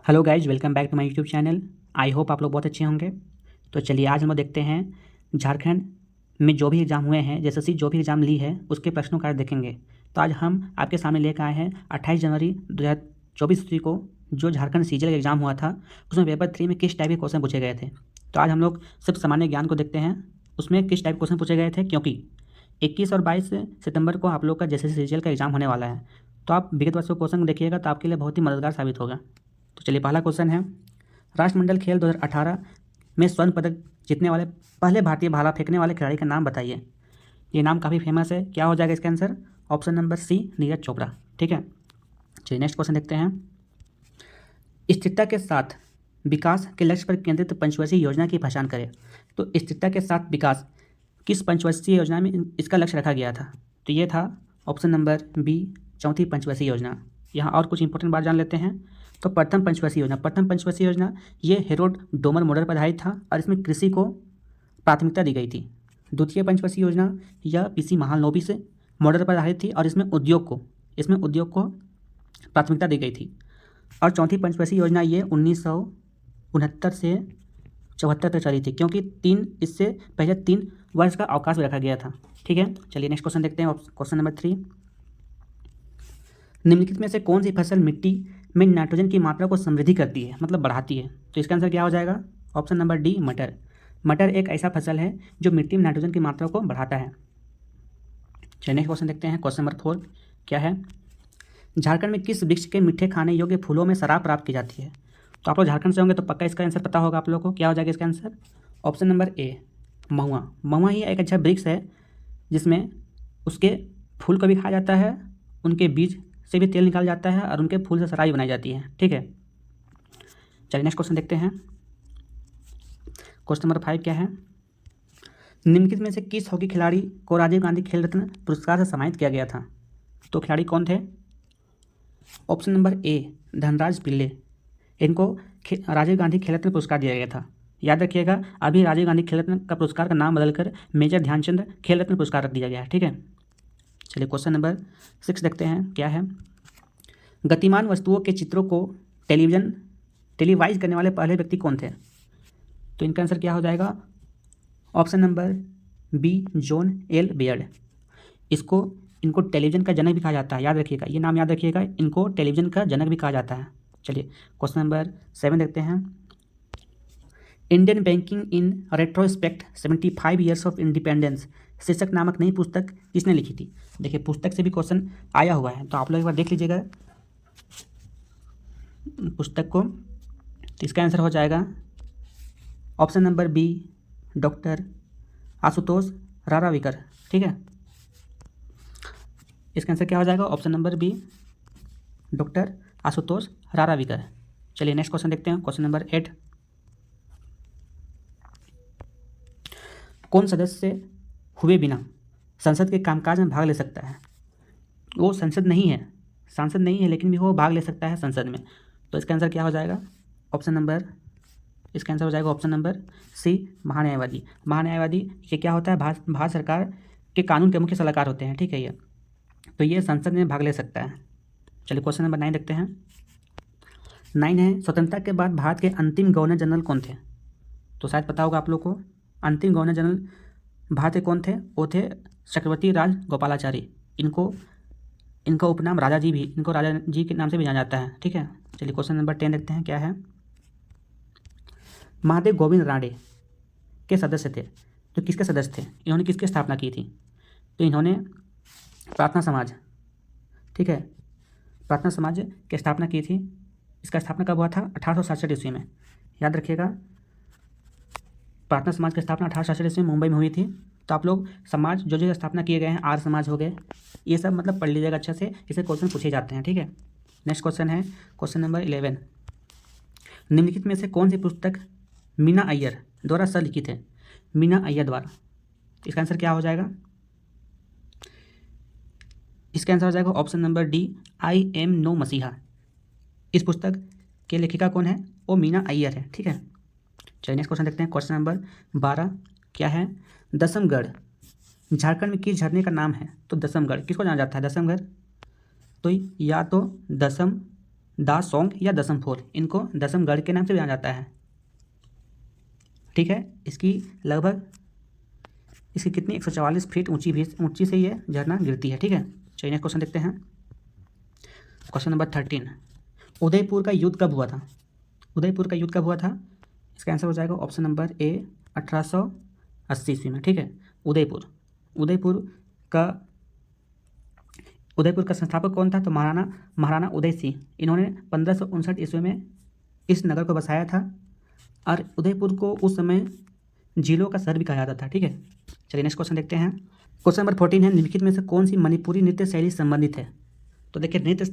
Hello guys, welcome back to my YouTube channel. I hope आप लोग बहुत अच्छे होंगे। तो चलिए आज हम लोग देखते हैं झारखंड में जो भी एग्ज़ाम हुए हैं, जैसे जो भी एग्ज़ाम ली है उसके प्रश्नों का देखेंगे। तो आज हम आपके सामने लेकर आए हैं 28 जनवरी 2024 को जो झारखंड सीजीएल का एग्ज़ाम हुआ था, उसमें पेपर 3 में किस टाइप के क्वेश्चन पूछे गए थे। तो आज हम लोग सिर्फ सामान्य ज्ञान को देखते हैं, उसमें किस टाइप क्वेश्चन पूछे गए थे, क्योंकि 21 और 22 सितंबर को आप लोग का जैसे सीजीएल का एग्ज़ाम होने वाला है। तो आप विगत वर्ष को क्वेश्चन देखिएगा तो आपके लिए बहुत ही मददगार साबित होगा। तो चलिए पहला क्वेश्चन है, राष्ट्रमंडल खेल 2018 में स्वर्ण पदक जीतने वाले पहले भारतीय भाला फेंकने वाले खिलाड़ी का नाम बताइए। ये नाम काफ़ी फेमस है, क्या हो जाएगा इसका answer? Option number C, Neeraj Chopra. ठीक है, चलिए नेक्स्ट क्वेश्चन देखते हैं। स्थिरता के साथ विकास के लक्ष्य पर केंद्रित पंचवर्षीय योजना की पहचान करें। तो स्थिरता के साथ विकास किस पंचवर्षीय योजना में इसका लक्ष्य रखा गया था? तो ये था ऑप्शन नंबर बी, चौथी पंचवर्षीय योजना। यहाँ और कुछ इंपॉर्टेंट बात जान लेते हैं। तो प्रथम पंचवर्षीय योजना ये हेरोड डोमर मॉडल पर आधारित था और इसमें कृषि को प्राथमिकता दी गई थी। द्वितीय पंचवर्षीय योजना यह पीसी महालनोबिस मॉडल पर आधारित थी और इसमें उद्योग को प्राथमिकता दी गई थी। और चौथी पंचवर्षीय योजना ये 1969 से 74 तक चली थी, क्योंकि इससे पहले 3 वर्ष का अवकाश भी रखा गया था। ठीक है, चलिए नेक्स्ट क्वेश्चन देखते हैं। क्वेश्चन नंबर 3, निम्नलिखित में से कौन सी फसल मिट्टी में नाइट्रोजन की मात्रा को समृद्धि करती है, मतलब बढ़ाती है? तो इसका आंसर क्या हो जाएगा? ऑप्शन नंबर डी, मटर। मटर एक ऐसा फसल है जो मिट्टी में नाइट्रोजन की मात्रा को बढ़ाता है। चलिए नेक्स्ट क्वेश्चन देखते हैं। क्वेश्चन नंबर 4 क्या है, झारखंड में किस वृक्ष के मीठे खाने योग्य फूलों में शराब प्राप्त की जाती है? तो आप लोग झारखंड से होंगे तो पक्का इसका आंसर पता होगा आप लोग को। क्या हो जाएगा इसका आंसर? ऑप्शन नंबर ए, महुआ। महुआ ही एक अच्छा वृक्ष है जिसमें उसके फूल को भी खाया जाता है, उनके बीज से भी तेल निकाला जाता है और उनके फूल से शराब बनाई जाती है। ठीक है, चलिए नेक्स्ट क्वेश्चन देखते हैं। क्वेश्चन नंबर 5 क्या है, निम्नलिखित में से किस हॉकी खिलाड़ी को राजीव गांधी खेल रत्न पुरस्कार से सम्मानित किया गया था? तो खिलाड़ी कौन थे? Option number A, Dhanraj Pillay. इनको राजीव गांधी खेल रत्न पुरस्कार दिया गया था। याद रखिएगा, अभी राजीव गांधी खेल रत्न का पुरस्कार का नाम बदलकर मेजर ध्यानचंद खेल रत्न पुरस्कार रख दिया गया है। ठीक है, चलिए क्वेश्चन नंबर 6 देखते हैं क्या है, गतिमान वस्तुओं के चित्रों को टेलीवाइज करने वाले पहले व्यक्ति कौन थे? तो इनका आंसर क्या हो जाएगा? Option number B, John L Baird. इनको टेलीविज़न का जनक भी कहा जाता है। याद रखिएगा, ये नाम याद रखिएगा, इनको टेलीविज़न का जनक भी कहा जाता है। चलिए क्वेश्चन नंबर 7 देखते हैं, Indian banking in retrospect 75 years of independence शीर्षक नामक नई पुस्तक किसने लिखी थी? देखिए पुस्तक से भी क्वेश्चन आया हुआ है, तो आप लोग एक बार देख लीजिएगा पुस्तक को। तो इसका आंसर हो जाएगा option number B, doctor Ashutosh Raravikar. ठीक है, इसका आंसर क्या हो जाएगा? Option number B, doctor Ashutosh Raravikar. चलिए नेक्स्ट क्वेश्चन देखते हैं। क्वेश्चन नंबर 8, कौन सदस्य हुए बिना संसद के कामकाज में भाग ले सकता है? वो सांसद नहीं है लेकिन भी वो भाग ले सकता है संसद में। तो इसका आंसर क्या हो जाएगा? इसका आंसर हो जाएगा ऑप्शन नंबर सी, महान्यायवादी। ये क्या होता है? भारत सरकार के कानून के मुख्य सलाहकार होते हैं। ठीक है, ये संसद में भाग ले सकता है। चलिए क्वेश्चन नंबर 9 देखते हैं। 9 है, स्वतंत्रता के बाद भारत के अंतिम गवर्नर जनरल कौन थे? तो शायद पता होगा आप लोग को, अंतिम गवर्नर जनरल भारत के कौन थे? वो थे चक्रवर्ती राज गोपालाचारी। इनका उपनाम राजा जी के नाम से भी जाना जाता है। ठीक है, चलिए क्वेश्चन नंबर 10 देखते हैं क्या है, महादेव गोविंद राणे के सदस्य थे, तो किसके सदस्य थे? इन्होंने किसकी स्थापना की थी? तो इन्होंने प्रार्थना समाज, ठीक है, प्रार्थना समाज की स्थापना की थी। इसका स्थापना कब हुआ था? 1867 ईस्वी में। याद रखिएगा, प्रार्थना समाज की स्थापना 1867 ईस्वी में मुंबई में हुई थी। तो आप लोग समाज जो स्थापना किए गए हैं, आर्य समाज हो गए, ये सब मतलब पढ़ लीजिएगा अच्छे से, इसे क्वेश्चन पूछे जाते हैं। ठीक है, नेक्स्ट क्वेश्चन है क्वेश्चन नंबर 11, निम्नलिखित में से कौन सी पुस्तक मीना अय्यर द्वारा लिखित है? मीना अय्यर द्वारा। इसका आंसर क्या हो जाएगा? इसका आंसर हो जाएगा option number D, I am no messiah. इस पुस्तक के लेखिका कौन है? वो मीना अय्यर है। ठीक है, चलिए नेक्स्ट क्वेश्चन देखते हैं। क्वेश्चन नंबर 12 क्या है, दसमगढ़ झारखंड में किस झरने का नाम है? तो दसमगढ़ किसको जाना जाता है? दसमगढ़ तो या तो दसम दासोंग या दसम फोर, इनको दसम गढ़ के नाम से जाना जाता है। ठीक है, इसकी लगभग इसकी कितनी 144 फीट ऊंची से ये झरना गिरती है। ठीक है, चलिए नेक्स्ट क्वेश्चन देखते हैं। क्वेश्चन नंबर 13, उदयपुर का युद्ध कब हुआ था? उदयपुर का युद्ध कब हुआ था? इसका आंसर हो जाएगा ऑप्शन नंबर ए 1880 ईस्वी में। ठीक है, उदयपुर का संस्थापक कौन था? तो महाराणा उदय सिंह। इन्होंने 1559 ईस्वी में इस नगर को बसाया था और उदयपुर को उस समय झीलों का शहर भी कहा जाता था। ठीक है, चलिए नेक्स्ट क्वेश्चन देखते हैं। क्वेश्चन नंबर 14 है, निम्नलिखित में से कौन सी मणिपुरी नृत्य शैली संबंधित है? तो देखिए नृत्य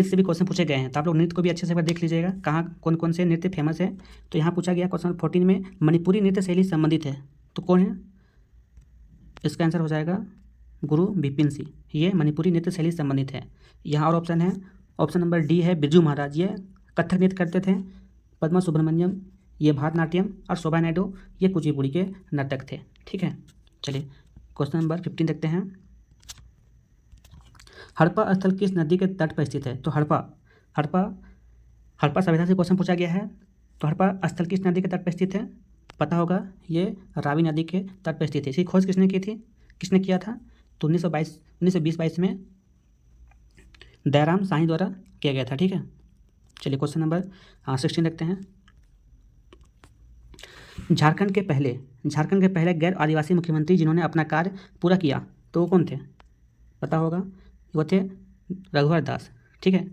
से भी क्वेश्चन पूछे गए हैं, तो आप लोग नृत्य को भी अच्छे से एक बार देख लीजिएगा कहाँ कौन कौन से नृत्य फेमस है। तो यहाँ पूछा गया क्वेश्चन 14 में मणिपुरी नृत्य शैली संबंधित है, तो कौन है? इसका आंसर हो जाएगा गुरु बिपिन सिंह, ये मणिपुरी नृत्य शैली संबंधित है। यहाँ और ऑप्शन है, ऑप्शन नंबर डी है बिरजू महाराज, ये कथक नृत्य करते थे। पद्मा सुब्रमण्यम ये भरतनाट्यम, और शोभा नायडू ये कुचिपुड़ी के नर्तक थे। ठीक है, चलिए क्वेश्चन नंबर 15 देखते हैं। हड़प्पा स्थल किस नदी के तट पर स्थित है? तो हड़प्पा सभ्यता से क्वेश्चन पूछा गया है। तो हड़प्पा स्थल किस नदी के तट पर स्थित है? पता होगा, ये रावी नदी के तट पर स्थित है। इसकी खोज किसने की थी, किसने किया था? तो 1920-22 में दयाराम साईं द्वारा किया गया था। ठीक है, चलिए क्वेश्चन नंबर 16 देखते हैं। झारखंड के पहले गैर आदिवासी मुख्यमंत्री जिन्होंने अपना कार्य पूरा किया, तो वो कौन थे? पता होगा, वो थे रघुवर दास। ठीक है,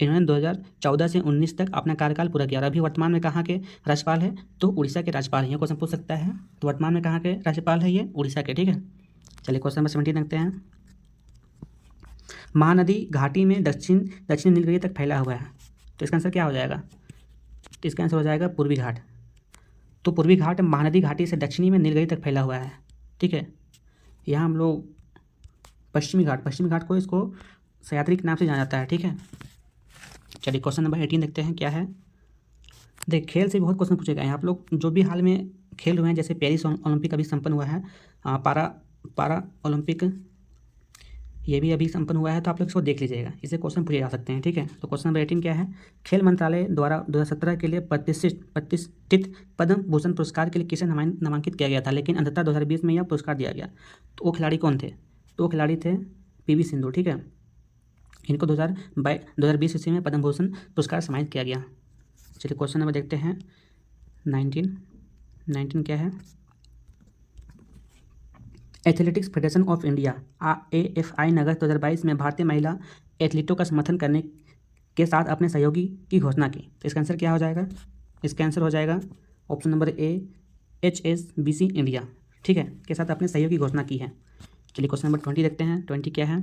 इन्होंने 2014 से 19 तक अपना कार्यकाल पूरा किया और अभी वर्तमान में कहाँ के राज्यपाल है? तो उड़ीसा के राज्यपाल हैं। ये क्वेश्चन पूछ सकता है, तो वर्तमान में कहाँ के राज्यपाल है? ये उड़ीसा के। ठीक है, चलिए क्वेश्चन नंबर 17 देखते हैं। महानदी घाटी में दक्षिणी नीलगिरी तक फैला हुआ है, तो इसका आंसर क्या हो जाएगा? तो इसका आंसर हो जाएगा पूर्वी घाट। तो पूर्वी घाट महानदी घाटी से दक्षिणी में नीलगिरी तक फैला हुआ है। ठीक है, यहाँ हम लोग पश्चिमी घाट को इसको सह्याद्री के नाम से जाना जाता है। ठीक है, चलिए क्वेश्चन नंबर 18 देखते हैं क्या है। देख, खेल से बहुत क्वेश्चन पूछे गए हैं। आप लोग जो भी हाल में खेल हुए हैं, जैसे पेरिस ओलंपिक अभी संपन्न हुआ है, पारा ओलंपिक ये भी अभी संपन्न हुआ है, तो आप लोग इसको देख लीजिएगा, इससे क्वेश्चन पूछे जा सकते हैं। ठीक है, तो क्वेश्चन नंबर 18 क्या है? खेल मंत्रालय द्वारा 2017 के लिए प्रतिष्ठित पद्म भूषण पुरस्कार के लिए किसे नामांकित किया गया था, लेकिन अंततः 2020 में यह पुरस्कार दिया गया? तो वो खिलाड़ी कौन थे? तो वो खिलाड़ी थे PV सिंधु। ठीक है, इनको 2020 ईस्वी में पद्म भूषण पुरस्कार सम्मानित किया गया। चलिए क्वेश्चन नंबर देखते हैं 19 क्या है? Athletics federation of India AFI ने अगस्त 2022 में भारतीय महिला एथलीटों का समर्थन करने के साथ अपने सहयोगी की घोषणा की, तो इसका आंसर क्या हो जाएगा? इसका आंसर हो जाएगा option number A HSBC India. ठीक है, के साथ अपने सहयोग की घोषणा की है। चलिए क्वेश्चन नंबर 20 देखते हैं। 20 क्या है?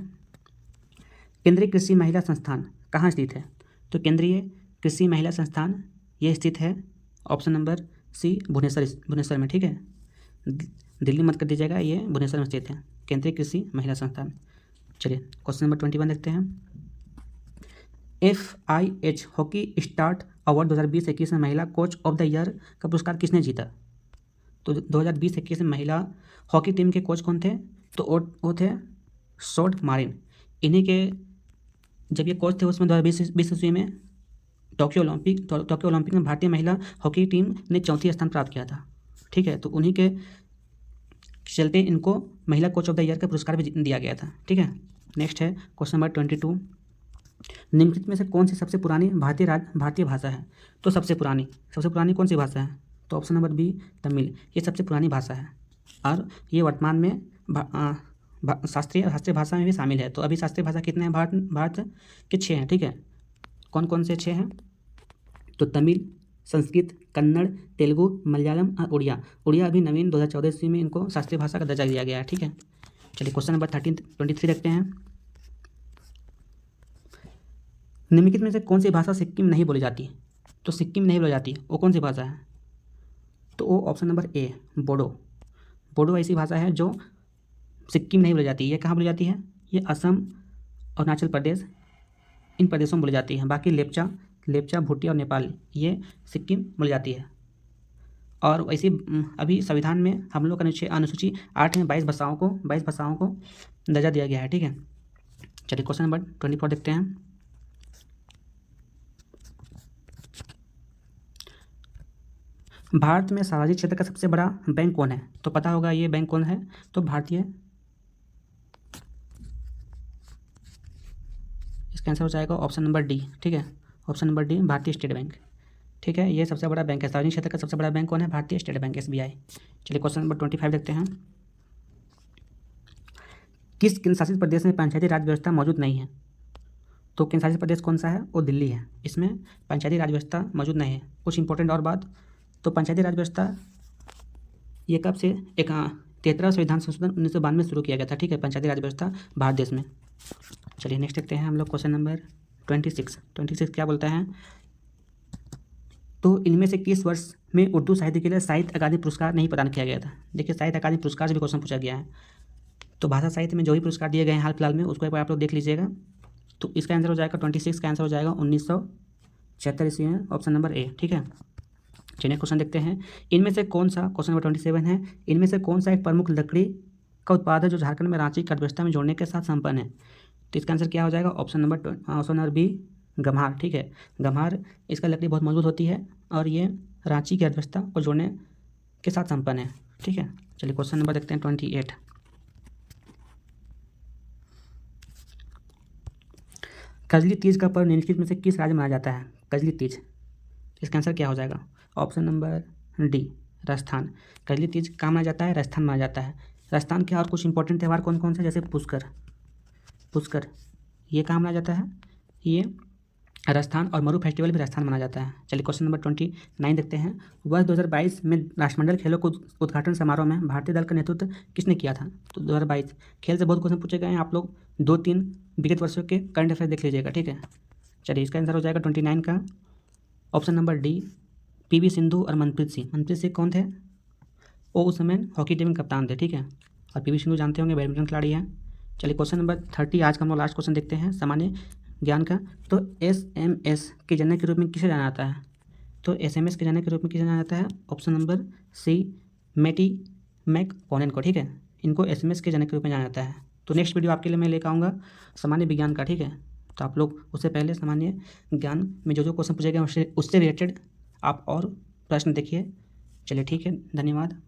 केंद्रीय कृषि महिला संस्थान कहाँ स्थित है? तो केंद्रीय कृषि महिला संस्थान ये स्थित है ऑप्शन नंबर सी भुवनेश्वर में। ठीक है, दिल्ली मत कर दीजिएगा, ये भुवनेश्वर में स्थित है केंद्रीय कृषि महिला संस्थान। चलिए क्वेश्चन नंबर 21 देखते हैं। FIH हॉकी स्टार्ट अवार्ड 2020-21 में महिला कोच ऑफ द ईयर का पुरस्कार किसने जीता? तो 2020-21 में महिला हॉकी टीम के कोच कौन थे? तो वो थे शोर्ट मारिन। इन्हीं के जब ये कोच थे उसमें 2020 ईस्वी में टोक्यो ओलंपिक में भारतीय महिला हॉकी टीम ने 4th स्थान प्राप्त किया था। ठीक है, तो उन्हीं के चलते इनको महिला कोच ऑफ द ईयर का पुरस्कार भी दिया गया था। ठीक है, नेक्स्ट है क्वेश्चन नंबर 22। निम्नलिखित में से कौन सी सबसे पुरानी भारतीय भाषा है? तो सबसे पुरानी कौन सी भाषा है? तो ऑप्शन नंबर बी तमिल, ये सबसे पुरानी भाषा है और ये वर्तमान में शास्त्रीय भाषा में भी शामिल है। तो अभी शास्त्रीय भाषा कितने हैं? भारत के 6 हैं। ठीक है, कौन कौन से 6 हैं? तो तमिल, संस्कृत, कन्नड़, तेलुगु, मलयालम और उड़िया अभी नवीन 2014 ईस्वी में इनको शास्त्रीय भाषा का दर्जा दिया गया है। ठीक है, चलिए क्वेश्चन नंबर 23 देखते हैं। निम्नलिखित में से कौन सी भाषा सिक्किम नहीं बोली जाती? तो सिक्किम नहीं बोली जाती, वो कौन सी भाषा है? तो वो ऑप्शन नंबर ए बोडो ऐसी भाषा है जो सिक्किम नहीं बोली जाती। ये कहाँ बोली जाती है? ये असम, अरुणाचल प्रदेश, इन प्रदेशों में बोली जाती है। बाकी लेप्चा, भूटिया और नेपाल ये सिक्किम बोली जाती है। और वैसे अभी संविधान में हम लोग का अनुसूची 8 में 22 भाषाओं को दर्जा दिया गया है। ठीक है, चलिए क्वेश्चन नंबर 24 देखते हैं। भारत में सार्वजनिक क्षेत्र का सबसे बड़ा बैंक कौन है? तो पता होगा ये बैंक कौन है, तो भारतीय, इसका आंसर हो जाएगा ऑप्शन नंबर डी। ठीक है, ऑप्शन नंबर डी, भारतीय स्टेट बैंक। ठीक है, ये सबसे बड़ा बैंक है। सार्वजनिक क्षेत्र का सबसे बड़ा बैंक कौन है? भारतीय स्टेट बैंक, SBI। चलिए क्वेश्चन नंबर 25 देखते हैं। किस केंद्र शासित प्रदेश में पंचायती राज व्यवस्था मौजूद नहीं है? तो केंद्र शासित प्रदेश कौन सा है? वो दिल्ली है। इसमें पंचायती राज व्यवस्था मौजूद नहीं है। कुछ इंपॉर्टेंट और बात, तो पंचायती राज व्यवस्था ये कब से, एक 13वां संविधान संशोधन 1992 में शुरू किया गया था। ठीक है, पंचायती राज व्यवस्था भारत देश में। चलिए नेक्स्ट देखते हैं हम लोग क्वेश्चन नंबर 26 क्या बोलता है? तो इनमें से किस वर्ष में उर्दू साहित्य के लिए साहित्य अकादमी पुरस्कार नहीं प्रदान किया गया था? देखिए, साहित्य अकादमी पुरस्कार से भी क्वेश्चन पूछा गया है। तो भाषा साहित्य में जो भी पुरस्कार दिए गए हैं हाल फिलहाल में, उसको एक बार आप लोग देख लीजिएगा। तो इसका आंसर हो जाएगा 26 का आंसर हो जाएगा 1976 ईस्वी में, ऑप्शन नंबर ए। ठीक है, चलिए क्वेश्चन देखते हैं। इनमें से कौन सा, क्वेश्चन नंबर 27 है, इनमें से कौन सा एक प्रमुख लकड़ी का उत्पाद है जो झारखंड में रांची की अर्थव्यवस्था में जोड़ने के साथ संपन्न है? तो इसका आंसर क्या हो जाएगा? ऑप्शन नंबर बी, गम्हार। ठीक है, गम्हार, इसका लकड़ी बहुत मजबूत होती है और ये रांची की अर्थव्यवस्था को जोड़ने के साथ संपन्न है। ठीक है, चलिए क्वेश्चन नंबर देखते हैं 28। कजली तीज का पर्व निम्नलिखित में से किस राज्य में मनाया जाता है? कजली तीज, इसका आंसर क्या हो जाएगा? Option number D, Rajasthan. Kajli Teej कहाँ मनाया जाता है? राजस्थान मनाया जाता है। राजस्थान के और कुछ इंपॉर्टेंट त्यौहार कौन कौन से, जैसे पुष्कर, ये कहाँ मनाया जाता है? ये राजस्थान, और मरु फेस्टिवल भी राजस्थान मनाया जाता है। चलिए क्वेश्चन नंबर 29 देखते हैं। वर्ष 2022 में राष्ट्रमंडल खेलों को उद्घाटन समारोह में भारतीय दल का नेतृत्व किसने किया था? तो 2022 खेल से बहुत क्वेश्चन पूछे गए हैं। आप लोग 2-3 विगत वर्षों के करंट अफेयर देख लीजिएगा। ठीक है, चलिए इसका आंसर हो जाएगा 29 का option number D, PV Sindhu और मनप्रीत सिंह। मनप्रीत सिंह कौन थे? वो उस समय हॉकी टीम के कप्तान थे। ठीक है, और PV सिंधु जानते होंगे बैडमिंटन खिलाड़ी हैं। चलिए क्वेश्चन नंबर 30 आज का हम लोग लास्ट क्वेश्चन देखते हैं, सामान्य ज्ञान का। तो SMS के जनक के रूप में किसे जाना जाता है? तो SMS के जनक के रूप में किसे जाना जाता है? ऑप्शन नंबर सी, मैटी मैककॉनन को। ठीक है, इनको SMS के जनक के रूप में जाना जाता है। तो नेक्स्ट वीडियो आपके लिए मैं लेकर आऊँगा सामान्य विज्ञान का। ठीक है, तो आप लोग उससे पहले सामान्य ज्ञान में जो क्वेश्चन पूछे गए उससे रिलेटेड आप और प्रश्न देखिए। चलिए ठीक है, धन्यवाद।